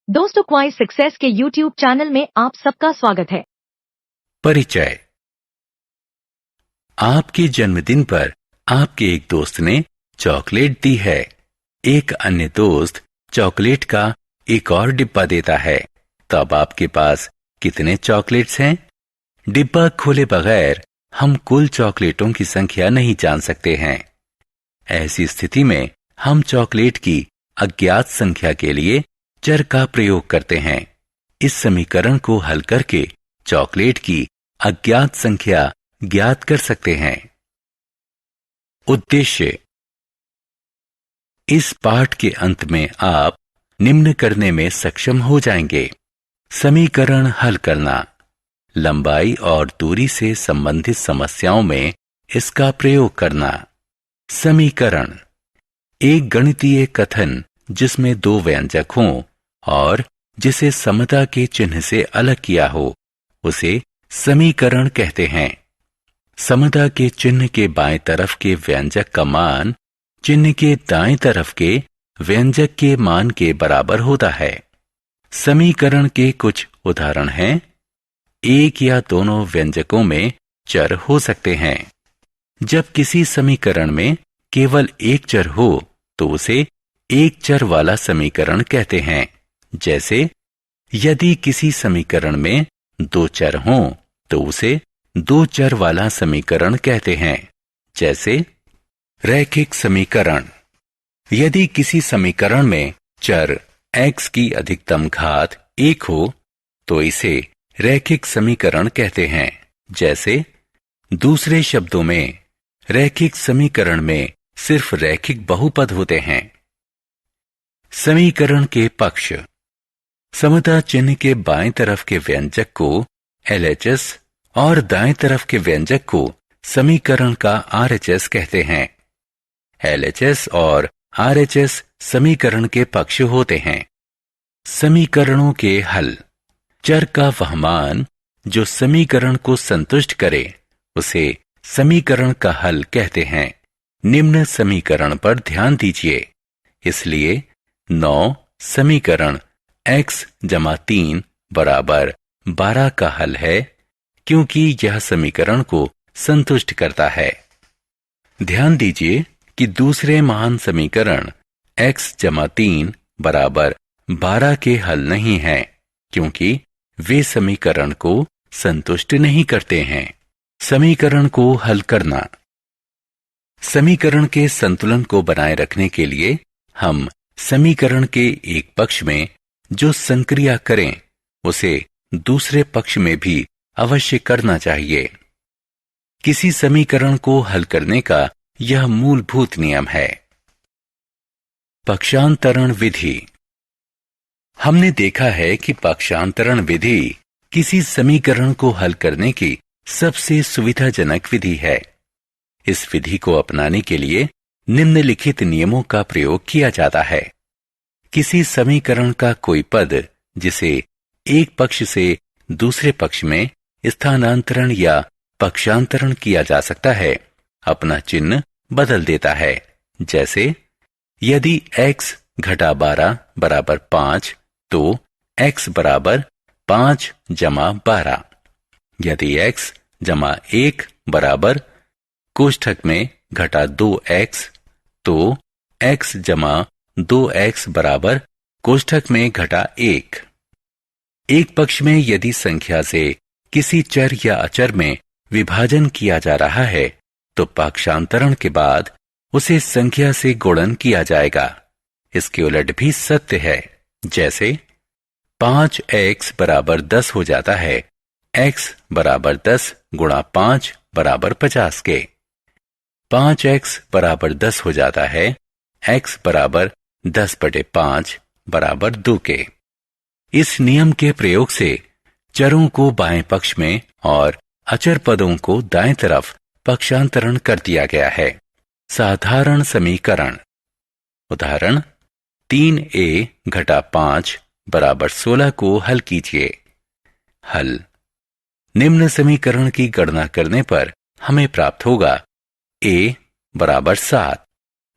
दोस्तों, क्वाइज सक्सेस के YouTube channel में आप सबका स्वागत है। परिचय। आपके जन्मदिन पर आपके एक दोस्त ने चॉकलेट दी है। एक अन्य दोस्त चॉकलेट का एक और डिब्बा देता है। तब आपके पास कितने चॉकलेट्स हैं? डिब्बा खोले बगैर हम कुल चॉकलेटों की संख्या नहीं जान सकते हैं। ऐसी स्थिति में हम चॉकलेट की अज्ञात संख्या के लिए चर का प्रयोग करते हैं। इस समीकरण को हल करके चॉकलेट की अज्ञात संख्या ज्ञात कर सकते हैं। उद्देश्य। इस पाठ के अंत में आप निम्न करने में सक्षम हो जाएंगे: समीकरण हल करना, लंबाई और दूरी से संबंधित समस्याओं में इसका प्रयोग करना। समीकरण: एक गणितीय कथन जिसमें दो व्यंजक हों और जिसे समता के चिन्ह से अलग किया हो, उसे समीकरण कहते हैं। समता के चिन्ह के बाएं तरफ के व्यंजक का मान चिन्ह के दाएं तरफ के व्यंजक के मान के बराबर होता है। समीकरण के कुछ उदाहरण हैं: एक या दोनों व्यंजकों में चर हो सकते हैं। जब किसी समीकरण में केवल एक चर हो तो उसे एक चर वाला समीकरण कहते हैं। जैसे यदि किसी समीकरण में दो चर हों तो उसे दो चर वाला समीकरण कहते हैं। जैसे रैखिक समीकरण। यदि किसी समीकरण में चर x की अधिकतम घात 1 हो तो इसे रैखिक समीकरण कहते हैं। जैसे दूसरे शब्दों में रैखिक समीकरण में सिर्फ रैखिक बहुपद होते हैं। समीकरण के पक्ष। समता चिन्ह के बाएं तरफ के व्यंजक को LHS और दाएं तरफ के व्यंजक को समीकरण का RHS कहते हैं। LHS और RHS समीकरण के पक्ष होते हैं। समीकरणों के हल। चर का वह मान जो समीकरण को संतुष्ट करे उसे समीकरण का हल कहते हैं। निम्न समीकरण पर ध्यान दीजिए। इसलिए 9 समीकरण x जमा 3 बराबर 12 का हल है, क्योंकि यह समीकरण को संतुष्ट करता है। ध्यान दीजिए कि दूसरे महान समीकरण x जमा 3 बराबर 12 के हल नहीं हैं, क्योंकि वे समीकरण को संतुष्ट नहीं करते हैं। समीकरण को हल करना। समीकरण के संतुलन को बनाए रखने के लिए हम समीकरण के एक पक्ष में जो संक्रिया करें उसे दूसरे पक्ष में भी अवश्य करना चाहिए। किसी समीकरण को हल करने का यह मूलभूत नियम है। पक्षांतरण विधि। हमने देखा है कि पक्षांतरण विधि किसी समीकरण को हल करने की सबसे सुविधाजनक विधि है। इस विधि को अपनाने के लिए निम्नलिखित नियमों का प्रयोग किया जाता है। किसी समीकरण का कोई पद जिसे एक पक्ष से दूसरे पक्ष में स्थानांतरण या पक्षांतरण किया जा सकता है, अपना चिन्ह बदल देता है। जैसे यदि x घटा 12 बराबर 5 तो x बराबर 5 जमा 12। यदि x जमा 1 बराबर कोष्ठक में घटा 2x तो x जमा 2x बराबर कोष्ठक में घटा 1। एक पक्ष में यदि संख्या से किसी चर या अचर में विभाजन किया जा रहा है तो पक्षांतरण के बाद उसे संख्या से गुणन किया जाएगा। इसके उलट भी सत्य है। जैसे 5x बराबर 10 हो जाता है x बराबर 10 गुणा 5 बराबर 50 के। 5x बराबर 10 हो जाता है x बराबर 10/5 बराबर 2 के। इस नियम के प्रयोग से चरों को बाएं पक्ष में और अचर पदों को दाएं तरफ पक्षांतरण कर दिया गया है। साधारण समीकरण। उदाहरण 3a घटा 5 बराबर 16 को हल कीजिए। हल। निम्न समीकरण की गणना करने पर हमें प्राप्त होगा a बराबर 7।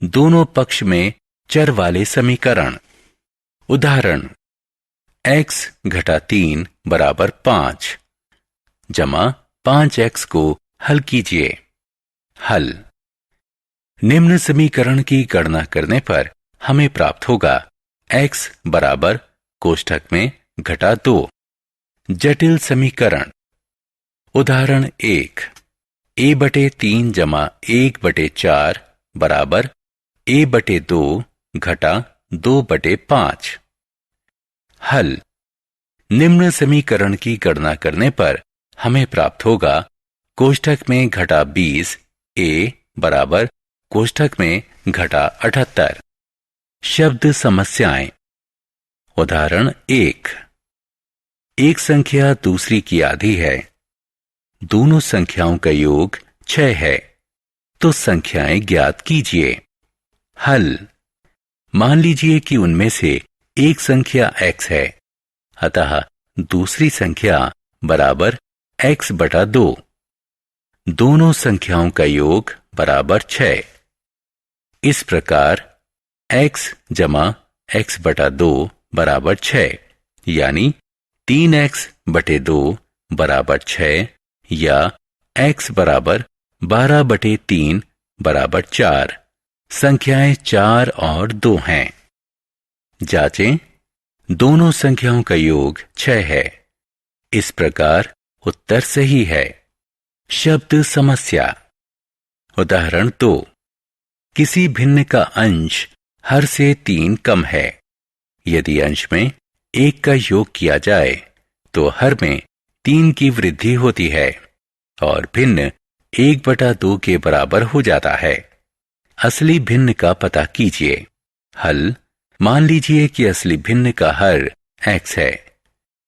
दोनों पक्ष में चर वाले समीकरण। उदाहरण x घटा 3 बराबर 5 जमा 5x को हल कीजिए। हल। निम्न समीकरण की गणना करने पर हमें प्राप्त होगा x बराबर कोष्ठक में घटा 2। जटिल समीकरण। उदाहरण 1। a/3 जमा 1/4 बराबर a/2 घटा 2/5। हल। निम्न समीकरण की गणना करने पर हमें प्राप्त होगा कोष्ठक में घटा 20 a बराबर कोष्ठक में घटा 78। शब्द समस्याएं। उदाहरण 1। एक संख्या दूसरी की आधी है। दोनों संख्याओं का योग 6 है, तो संख्याएं ज्ञात कीजिए। हल। मान लीजिए कि उनमें से एक संख्या x है, अतः दूसरी संख्या बराबर x/2। दोनों संख्याओं का योग बराबर 6। इस प्रकार x जमा x/2 बराबर 6 यानी 3x/2 बराबर 6 या x बराबर 12/3 बराबर 4। संख्याएं 4 और 2 हैं। जांचें। दोनों संख्याओं का योग 6 है। इस प्रकार उत्तर सही है। शब्द समस्या। उदाहरण 2। किसी भिन्न का अंश हर से 3 कम है। यदि अंश में 1 का योग किया जाए तो हर में 3 की वृद्धि होती है और भिन्न 1/2 के बराबर हो जाता है। असली भिन्न का पता कीजिए। हल। मान लीजिए कि असली भिन्न का हर x है।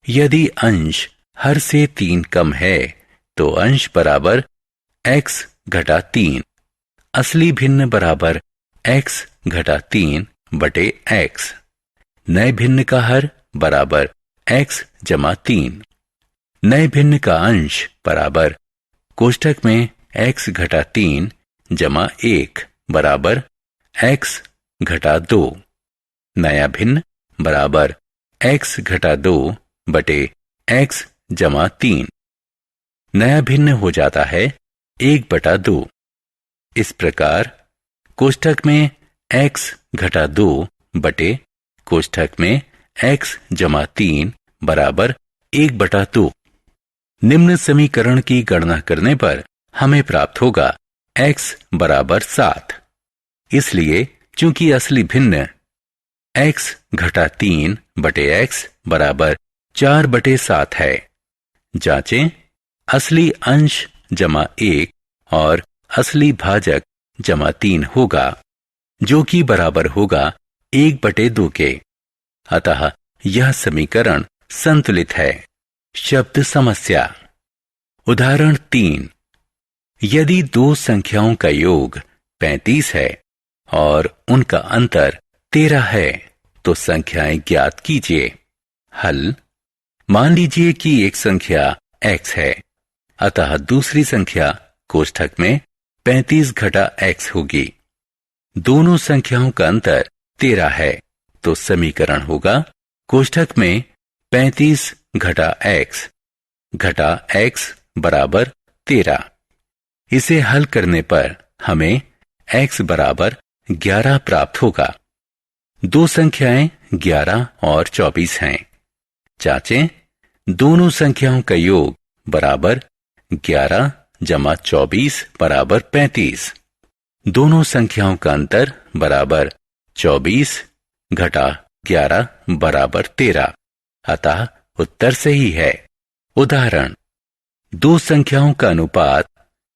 यदि अंश हर से 3 कम है तो अंश बराबर x घटा 3। असली भिन्न बराबर x घटा 3 बटे x। नए भिन्न का हर बराबर x जमा 3। नए भिन्न का अंश बराबर कोष्ठक में x घटा 3 जमा 1 बराबर x घटा 2। नया भिन्न बराबर x घटा 2 बटे x जमा 3। नया भिन्न हो जाता है 1/2। इस प्रकार कोष्ठक में x घटा 2 बटे कोष्ठक में x जमा 3 बराबर 1/2। निम्न समीकरण की गणना करने पर हमें प्राप्त होगा x बराबर 7। इसलिए चूंकि असली भिन्न x घटा 3 बटे x बराबर 4/7 है। जांचें। असली अंश जमा 1 और असली भाजक जमा 3 होगा, जो कि बराबर होगा 1/2 के। अतः यह समीकरण संतुलित है। शब्द समस्या। उदाहरण 3। यदि दो संख्याओं का योग 35 है और उनका अंतर 13 है तो संख्याएं ज्ञात कीजिए। हल। मान लीजिए कि एक संख्या x है, अतः दूसरी संख्या कोष्ठक में 35 घटा x होगी। दोनों संख्याओं का अंतर 13 है, तो समीकरण होगा कोष्ठक में 35 घटा x बराबर 13। इसे हल करने पर हमें x बराबर 11 प्राप्त होगा। दो संख्याएं 11 और 24 हैं। जांचें। दोनों संख्याओं का योग बराबर 11 जमा 24 बराबर 35। दोनों संख्याओं का अंतर बराबर 24 घटा 11 बराबर 13। अतः उत्तर सही है। उदाहरण। दो संख्याओं का अनुपात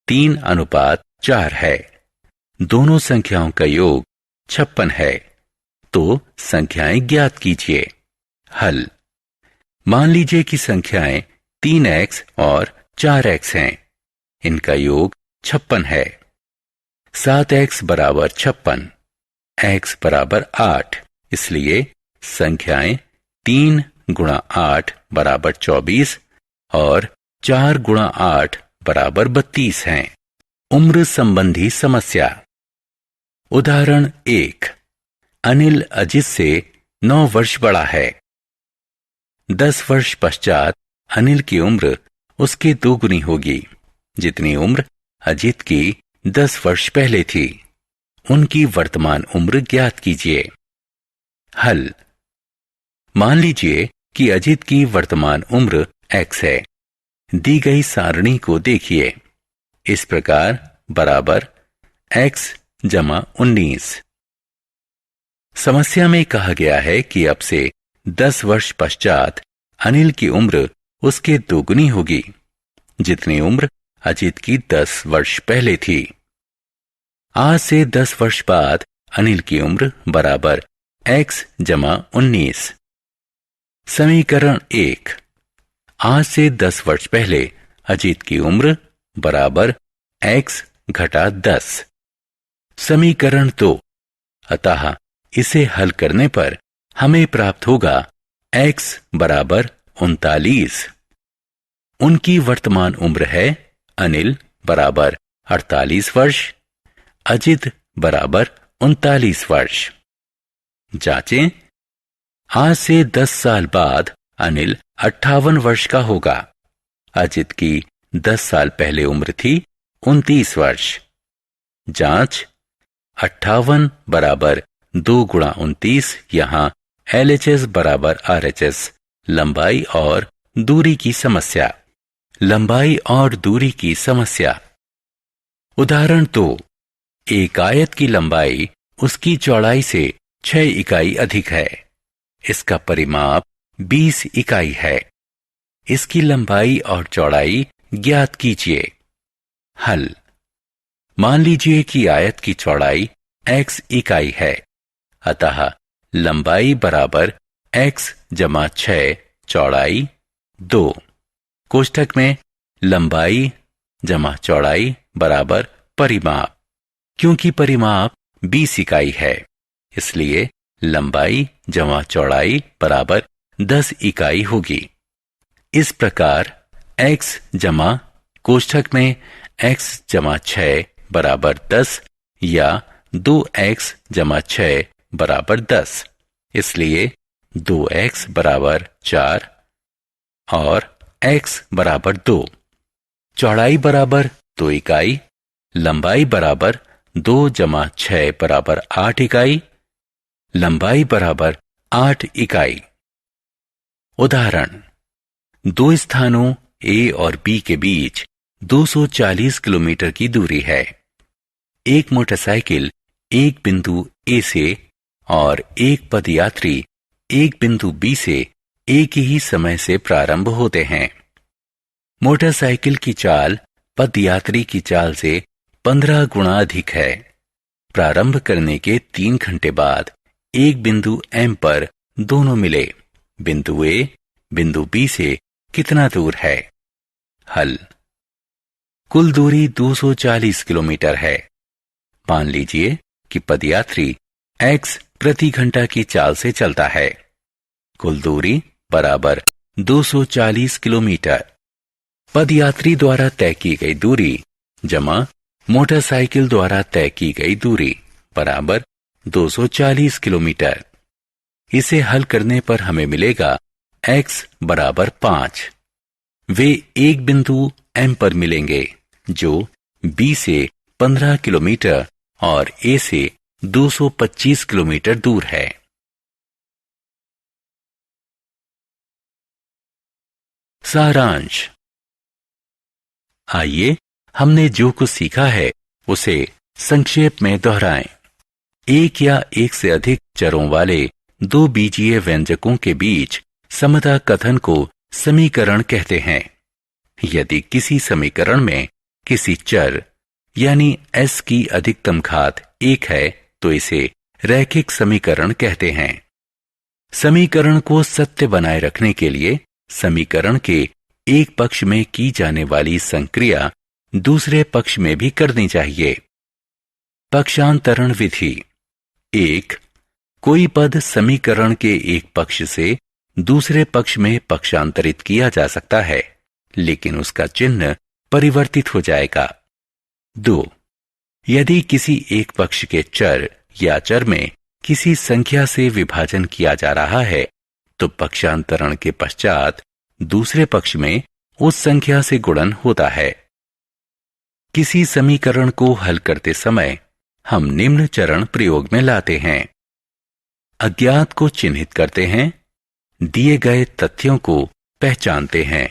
3:4 है। दोनों संख्याओं का योग 56 है, तो संख्याएं ज्ञात कीजिए। हल। मान लीजिए कि संख्याएं 3x और 4x हैं। इनका योग 56 है। 7x बराबर 56, x बराबर 8, इसलिए संख्याएं 3 गुणा 8 बराबर 24 और 4 गुणा 8 बराबर 32 हैं। उम्र संबंधी समस्या। उदाहरण 1। अनिल अजित से 9 वर्ष बड़ा है। 10 वर्ष पश्चात अनिल की उम्र उसके दोगुनी होगी, जितनी उम्र अजित की 10 वर्ष पहले थी। उनकी वर्तमान उम्र ज्ञात कीजिए। हल। मान लीजिए कि अजित की वर्तमान उम्र x है। दी गई सारणी को देखिए। इस प्रकार बराबर x जमा 19। समस्या में कहा गया है कि अब से 10 वर्ष पश्चात अनिल की उम्र उसके दोगुनी होगी, जितनी उम्र अजित की 10 वर्ष पहले थी। आज से 10 वर्ष बाद अनिल की उम्र बराबर x जमा 19। समीकरण 1। आज से 10 वर्ष पहले अजित की उम्र बराबर x घटा 10। समीकरण 2। अतः इसे हल करने पर हमें प्राप्त होगा x बराबर 39। उनकी वर्तमान उम्र है अनिल बराबर 48 वर्ष, अजित बराबर 39 वर्ष। जांचें। आज से 10 साल बाद अनिल 58 वर्ष का होगा। अजित की 10 साल पहले उम्र थी 29 वर्ष। जांच। 58 बराबर 2 गुणा 29। यहां LHS बराबर RHS लंबाई और दूरी की समस्या। लंबाई और दूरी की समस्या। उदाहरण 2। एक आयत की लंबाई उसकी चौड़ाई से 6 इकाई अधिक है। इसका परिमाप 20 इकाई है। इसकी लंबाई और चौड़ाई ज्ञात कीजिए। हल। मान लीजिए कि आयत की चौड़ाई x इकाई है, अतः लंबाई बराबर x जमा 6 चौड़ाई 2। कोष्ठक में लंबाई जमा चौड़ाई बराबर परिमाप। क्योंकि परिमाप 20 इकाई है, इसलिए लंबाई जमा चौड़ाई बराबर 10 इकाई होगी। इस प्रकार x जमा कोष्ठक में x जमा 6 बराबर 10 या 2x जमा 6 बराबर 10, इसलिए 2x बराबर 4 और x बराबर 2। चौड़ाई बराबर 2 इकाई, लंबाई बराबर 2 जमा 6 बराबर 8 इकाई, लंबाई बराबर 8 इकाई। उदाहरण। दो स्थानों A और B के बीच 240 किलोमीटर की दूरी है। एक मोटरसाइकिल एक बिंदु A से और एक पदयात्री एक बिंदु B से एक ही समय से प्रारंभ होते हैं। मोटरसाइकिल की चाल पदयात्री की चाल से 15 गुना अधिक है। प्रारंभ करने के 3 घंटे बाद एक बिंदु M पर दोनों मिले। बिंदु A बिंदु B से कितना दूर है? हल। कुल दूरी 240 किलोमीटर है। मान लीजिए कि पदयात्री x प्रति घंटा की चाल से चलता है। कुल दूरी बराबर 240 किलोमीटर। पदयात्री द्वारा तय की गई दूरी जमा मोटरसाइकिल द्वारा तय की गई दूरी बराबर 240 किलोमीटर। इसे हल करने पर हमें मिलेगा x बराबर 5। वे एक बिंदु M पर मिलेंगे जो B से 15 किलोमीटर और A से 225 किलोमीटर दूर है। सारांश। आइए हमने जो कुछ सीखा है उसे संक्षेप में दोहराएं। एक या एक से अधिक चरों वाले दो बीजीय व्यंजकों के बीच समता कथन को समीकरण कहते हैं। यदि किसी समीकरण में किसी चर यानी s की अधिकतम घात 1 है तो इसे रैखिक समीकरण कहते हैं। समीकरण को सत्य बनाए रखने के लिए समीकरण के एक पक्ष में की जाने वाली संक्रिया दूसरे पक्ष में भी करनी चाहिए। पक्षांतरण विधि। 1. कोई पद समीकरण के एक पक्ष से दूसरे पक्ष में पक्षांतरित किया जा सकता है, लेकिन उसका चिन्ह परिवर्तित हो जाएगा। 2. यदि किसी एक पक्ष के चर या चर में किसी संख्या से विभाजन किया जा रहा है तो पक्षांतरण के पश्चात दूसरे पक्ष में उस संख्या से गुणन होता है। किसी समीकरण को हल करते समय हम निम्न चरण प्रयोग में लाते हैं। अज्ञात को चिन्हित करते हैं, दिए गए तथ्यों को पहचानते हैं,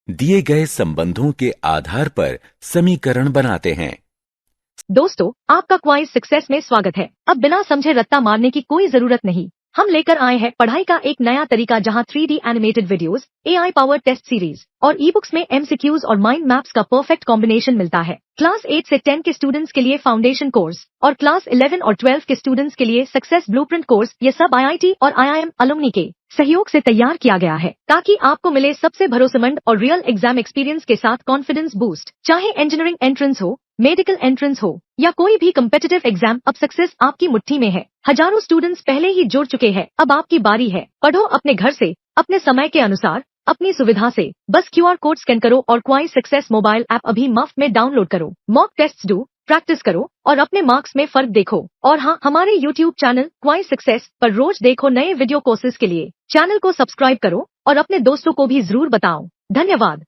दिए गए संबंधों के आधार पर समीकरण बनाते हैं। दोस्तों, आपका क्वाइज सक्सेस में स्वागत है। अब बिना समझे रट्टा मारने की कोई जरूरत नहीं। हम लेकर आए हैं पढ़ाई का एक नया तरीका, जहां 3D animated videos, AI power test series और ई बुक्स में MCQs और माइंड मैप्स का परफेक्ट कॉम्बिनेशन मिलता है। क्लास 8 से 10 के स्टूडेंट्स के लिए फाउंडेशन कोर्स और क्लास 11 और 12 के स्टूडेंट्स के लिए सक्सेस ब्लूप्रिंट कोर्स, ये सब IIT और IIM अलुमनी के सहयोग से तैयार किया गया है, ताकि आपको मिले सबसे भरोसेमंद और रियल एग्जाम एक्सपीरियंस के साथ कॉन्फिडेंस बूस्ट। चाहे इंजीनियरिंग एंट्रेंस हो, मेडिकल एंट्रेंस हो या कोई भी कम्पिटिटिव एग्जाम, अब सक्सेस आपकी मुट्ठी में है। हजारों स्टूडेंट्स पहले ही जुड़ चुके हैं, अब आपकी बारी है। पढ़ो अपने घर से, अपने समय के अनुसार, अपनी सुविधा से। बस QR कोड स्कैन करो और क्वाइज सक्सेस मोबाइल ऐप अभी मुफ्त में डाउनलोड करो। मॉक टेस्ट्स दो, प्रैक्टिस करो और अपने मार्क्स में फर्क देखो। और हाँ, हमारे YouTube चैनल क्वाइज सक्सेस पर रोज देखो नए वीडियो कोर्सेज के लिए। चैनल को सब्सक्राइब करो और अपने दोस्तों को भी जरूर बताओ। धन्यवाद।